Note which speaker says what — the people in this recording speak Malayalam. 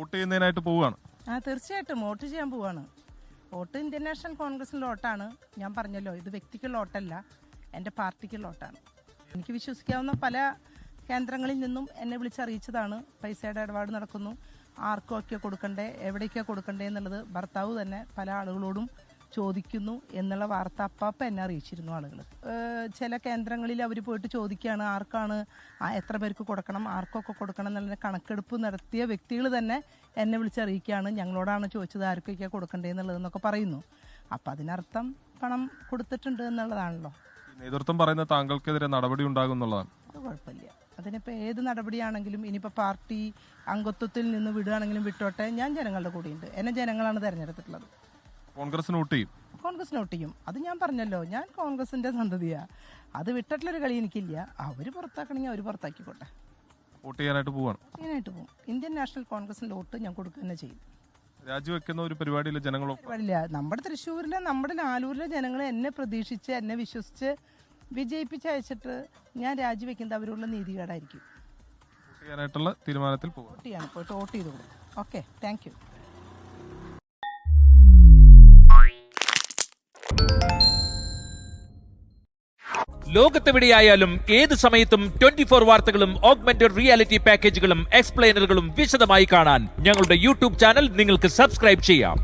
Speaker 1: വോട്ട് ചെയ്യുന്നതിനായിട്ട് പോവുകയാണ്.
Speaker 2: തീർച്ചയായിട്ടും വോട്ട് ചെയ്യാൻ പോവാണ്. വോട്ട് ഇന്ത്യൻ നാഷണൽ കോൺഗ്രസിൻ്റെ വോട്ടാണ്. ഞാൻ പറഞ്ഞല്ലോ, ഇത് വ്യക്തിക്കുള്ള വോട്ടല്ല, എൻ്റെ പാർട്ടിക്കുള്ള വോട്ടാണ്. എനിക്ക് വിശ്വസിക്കാവുന്ന പല കേന്ദ്രങ്ങളിൽ നിന്നും എന്നെ വിളിച്ചറിയിച്ചതാണ്. പൈസയുടെ ഇടപാട് നടക്കുന്നു, ആർക്കൊക്കെ കൊടുക്കണ്ടേ, എവിടേക്കാണ് കൊടുക്കണ്ടേ എന്നുള്ളത് ഭർത്താവ് തന്നെ പല ആളുകളോടും ചോദിക്കുന്നു എന്നുള്ള വാർത്ത അപ്പം എന്നെ അറിയിച്ചിരുന്നു ആളുകൾ. ചില കേന്ദ്രങ്ങളിൽ അവർ പോയിട്ട് ചോദിക്കുകയാണ് ആർക്കാണ്, എത്ര പേർക്ക് കൊടുക്കണം, ആർക്കൊക്കെ കൊടുക്കണം എന്നുള്ള കണക്കെടുപ്പ് നടത്തിയ വ്യക്തികൾ തന്നെ എന്നെ വിളിച്ചറിയിക്കുകയാണ്, ഞങ്ങളോടാണ് ചോദിച്ചത് ആർക്കൊക്കെ കൊടുക്കണ്ടേ എന്നുള്ളതെന്നൊക്കെ പറയുന്നു. അപ്പം അതിനർത്ഥം പണം കൊടുത്തിട്ടുണ്ട് എന്നുള്ളതാണല്ലോ.
Speaker 1: നേതൃത്വം പറയുന്ന താങ്കൾക്കെതിരെ നടപടി ഉണ്ടാകും എന്നുള്ളതാണ്.
Speaker 2: അത് കുഴപ്പമില്ല. അതിനിപ്പോൾ ഏത് നടപടിയാണെങ്കിലും, ഇനിയിപ്പോൾ പാർട്ടി അംഗത്വത്തിൽ നിന്ന് വിടുകയാണെങ്കിലും വിട്ടോട്ടെ, ഞാൻ ജനങ്ങളുടെ കൂടെയുണ്ട്. എന്നെ ജനങ്ങളാണ് തിരഞ്ഞെടുത്തിട്ടുള്ളത്.
Speaker 1: കോൺഗ്രസിന് വോട്ട് ചെയ്യും.
Speaker 2: കോൺഗ്രസിന് വോട്ട് ചെയ്യും. അത് ഞാൻ പറഞ്ഞല്ലോ, ഞാൻ കോൺഗ്രസിന്റെ സന്തതിയാണ്. അത് വിട്ടിട്ടുള്ളൊരു കളി എനിക്കില്ല. അവർ പുറത്താക്കണമെങ്കിൽ അവർ പുറത്താക്കിക്കോട്ടെ.
Speaker 1: വോട്ട് ചെയ്യാനായിട്ട് പോവാണ്.
Speaker 2: ചെയ്യാനായിട്ട് പോകും. ഇന്ത്യൻ നാഷണൽ കോൺഗ്രസിന്റെ വോട്ട് ഞാൻ കൊടുക്കുക തന്നെ ചെയ്യും.
Speaker 1: രാജിവെക്കുന്ന ഒരു പരിപാടിയിലെ ജനങ്ങളോ
Speaker 2: പരിപാടിയില്ല. നമ്മുടെ തൃശ്ശൂരിലെ, നമ്മുടെ ലാലൂരിലെ ജനങ്ങൾ എന്നെ പ്രതീക്ഷിച്ച്, എന്നെ വിശ്വസിച്ച് വിജയിപ്പിച്ചയച്ചിട്ട് ഞാൻ രാജിവെക്കുന്നത് അവരുള്ള നീതികേടായിരിക്കും.
Speaker 1: വോട്ട് ചെയ്യാനായിട്ടുള്ള തീരുമാനത്തിൽ പോവാം.
Speaker 2: വോട്ട് ചെയ്യണം, പോയിട്ട് വോട്ട് ചെയ്ത് കൊടുക്കും. Okay, thank you.
Speaker 3: ലോകത്തെവിടെയായാലും ഏത് സമയത്തും 24 വാർത്തകളും ഓഗ്മെന്റഡ് റിയാലിറ്റി പാക്കേജുകളും എക്സ്പ്ലെയിനറുകളും വിശദമായി കാണാൻ ഞങ്ങളുടെ യൂട്യൂബ് ചാനൽ നിങ്ങൾക്ക് സബ്സ്ക്രൈബ് ചെയ്യാം.